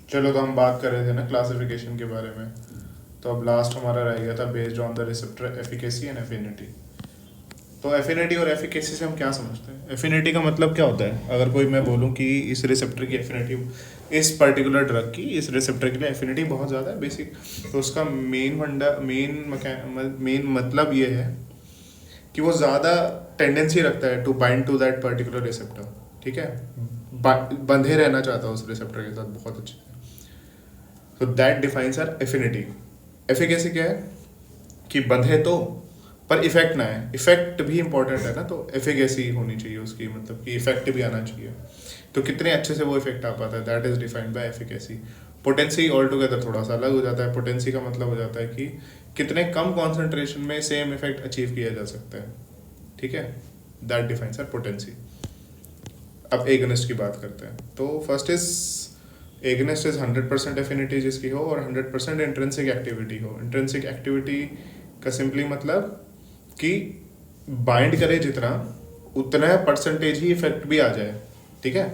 चलो, तो हम बात कर रहे थे ना क्लासिफिकेशन के बारे में। तो अब लास्ट हमारा रह गया था based on the receptor efficacy and affinity. तो एफिनिटी और एफिकेसी से हम क्या समझते हैं? एफिनिटी का मतलब क्या होता है? अगर कोई मैं बोलूँ कि इस रिसेप्टर की एफिनिटी, इस पर्टिकुलर ड्रग की इस रिसेप्टर के लिए एफिनिटी बहुत ज़्यादा है बेसिक, तो उसका मेन मतलब ये है कि वो ज़्यादा टेंडेंसी रखता है to bind to that particular receptor. ठीक है, बंधे रहना चाहता है उस रिसेप्टर के साथ बहुत अच्छे से। तो that defines our affinity. Efficacy क्या है? कि बंधे तो पर इफेक्ट ना है। इफेक्ट भी इंपॉर्टेंट है ना, तो एफिकेसी होनी चाहिए उसकी, मतलब कि इफेक्ट भी आना चाहिए। तो कितने अच्छे से वो इफेक्ट आ पाता है, that is defined by efficacy. Potency all together थोड़ा सा अलग हो जाता है। पोटेंसी का मतलब हो जाता है कि कितने कम कॉन्सेंट्रेशन में सेम इफेक्ट अचीव किया जा सकता है। ठीक है, दैट डिफाइंस आर पोटेंसी। अब एगनिस्ट की बात करते हैं। तो first is agonist is 100% affinity जिसकी हो और 100% इंट्रिंसिक एक्टिविटी हो। इंट्रिंसिक एक्टिविटी का सिंपली मतलब कि बाइंड करे जितना, उतना परसेंटेज ही इफेक्ट भी आ जाए। ठीक है,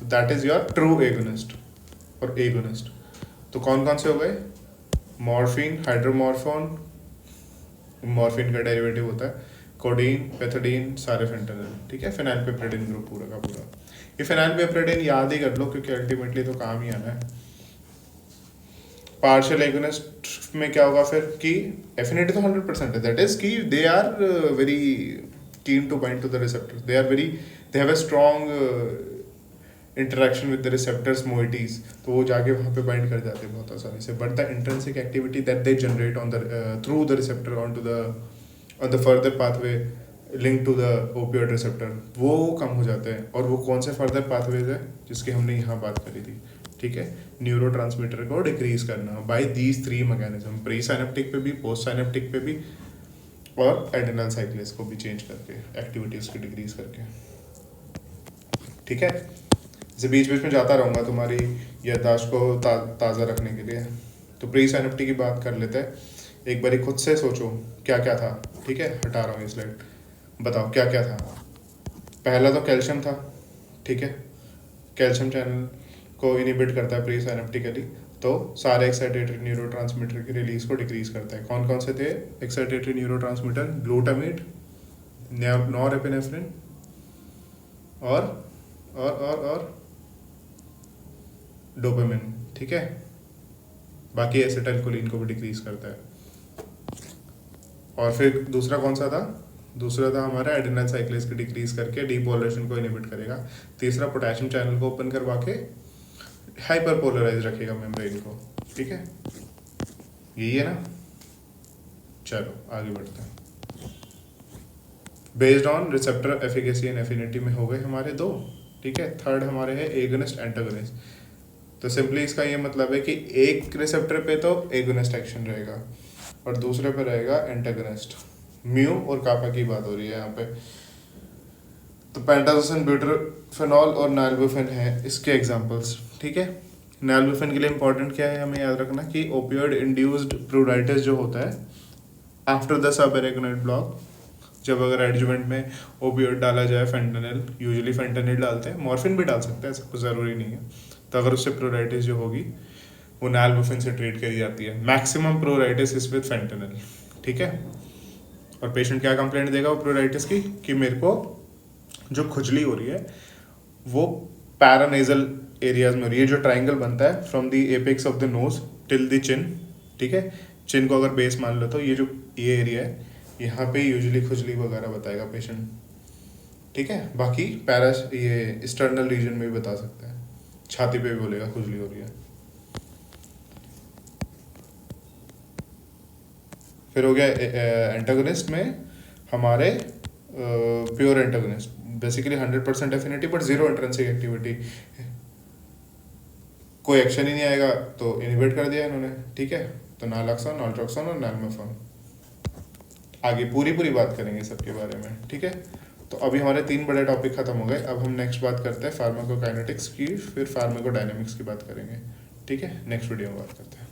तो that is your true agonist और एगोनिस्ट। तो कौन कौन से हो गए? मॉर्फिन, हाइड्रोमॉर्फोन, मॉर्फिन का डेरिवेटिव होता है कोडीन, पेथोडीन, सारे फेंटेनिल। ठीक है, फेनाइलपिप्रिडिन ग्रुप पूरा का पूरा। ये फेनाइलपिप्रिडिन याद ही कर लो क्योंकि अल्टीमेटली तो काम ही आना है। पार्शियल एगोनिस्ट में क्या होगा फिर कि एफिनिटी तो 100% है, दैट इज कि they are very keen to bind to the receptors, they have a strong interaction with the receptors moieties, तो वो जाके वहाँ पे बाइंड कर जाते हैं बहुत आसानी से। But the intrinsic activity that they generate on the through the receptor on the further pathway link to the opioid receptor, वो कम हो जाते हैं। और वो कौन से फर्दर पाथवेज है जिसकी हमने यहाँ बात करी थी? ठीक है, न्यूरोट्रांसमीटर को डिक्रीज करना by these 3 mechanism, pre synaptic पे भी, पोस्ट साइनेप्टिक पे भी, और एड्रेनल साइक्लेस को भी चेंज करके, एक्टिविटीज की डिक्रीज करके। ठीक है, जैसे बीच बीच में जाता रहूँगा तुम्हारी याददाश्त को ताज़ा रखने के लिए। तो प्री साइनेप्टिक की बात कर लेते हैं। एक बारी खुद से सोचो क्या क्या था। ठीक है, हटा रहा हूँ ये स्लाइड। बताओ क्या क्या था। पहला तो कैल्शियम था। ठीक है, कैल्शियम चैनल को इनिबिट करता है प्री साइनेप्टिकली, तो सारे एक्साइटेटरी न्यूरोट्रांसमीटर की रिलीज को डिक्रीज करता है। कौन कौन से थे एक्साइटेटरी न्यूरोट्रांसमीटर? ग्लूटामेट, नॉरएपिनेफ्रिन, और डोपामिन। ठीक है, बाकी एसिटाइलकोलिन को भी डिक्रीज करता है। और फिर दूसरा कौन सा था? दूसरा था हमारा एड्रेनल साइक्लेस की डिक्रीज करके डीपोलरेशन को इनिबिट करेगा। तीसरा पोटेशियम चैनल को ओपन करवा के हाइपरपोलराइज रखेगा मेम्ब्रेन को। ठीक है, यही है ना। चलो आगे बढ़ते हैं। Based on receptor efficacy and affinity में हो गए हमारे 2। ठीक है, थर्ड हमारे है एगोनिस्ट एंटागोनिस्ट। तो सिंपली इसका ये मतलब है कि एक रिसेप्टर पे तो एगोनिस्ट एक्शन रहेगा और दूसरे पे रहेगा एंटागोनिस्ट। म्यू और कापा की बात हो रही है यहाँ पे। तो पेंटाजोसन, ब्यूटरफेनॉल और नाइलब्यूफेन है इसके एग्जांपल्स। ठीक है, नाइलब्यूफेन के लिए इंपॉर्टेंट क्या है हमें याद रखना कि ओपियोइड इंड्यूस्ड प्रूराइटिस जो होता है आफ्टर द सब एरेगोनाइड ब्लॉक, जब अगर एडजुवेंट में ओपियोइड डाला जाए, फेंटेनिल, यूजुअली फेंटेनिल डालते हैं, मॉर्फिन भी डाल सकते हैं, ऐसा कुछ ज़रूरी नहीं है। तो अगर उससे प्रूराइटिस जो होगी वो नाइलब्यूफेन से ट्रीट करी जाती है। Maximum pruritus is with fentanyl. ठीक है, और पेशेंट क्या कंप्लेंट देगा वो प्रूराइटिस की कि मेरे को जो खुजली हो रही है वो पैरानेजल एरियाज में हो रही है, जो ट्राइंगल बनता है from the apex of the nose till the chin. ठीक है, चिन को अगर बेस मान लो तो ये एरिया है, यहाँ पे यूजुअली खुजली वगैरह बताएगा पेशेंट। ठीक है, बाकी ये एक्सटर्नल रीजन में भी बता सकता है, छाती पे भी बोलेगा खुजली हो रही है। फिर हो गया एंटागोनिस्ट में हमारे pure antagonist, basically 100% affinity but zero intrinsic activity, कोई एक्शन ही नहीं आएगा तो इनिबिट कर दिया इन्होंने। ठीक है, तो नालॉक्सोन, नाल्ट्रोक्सोन और नालमेफोन। आगे पूरी बात करेंगे सबके बारे में। ठीक है, तो अभी हमारे 3 बड़े टॉपिक खत्म हो गए। अब हम नेक्स्ट बात करते हैं फार्माकोकाइनेटिक्स की, फिर फार्माकोडायनेमिक्स की बात करेंगे। ठीक है, नेक्स्ट वीडियो में बात करते हैं।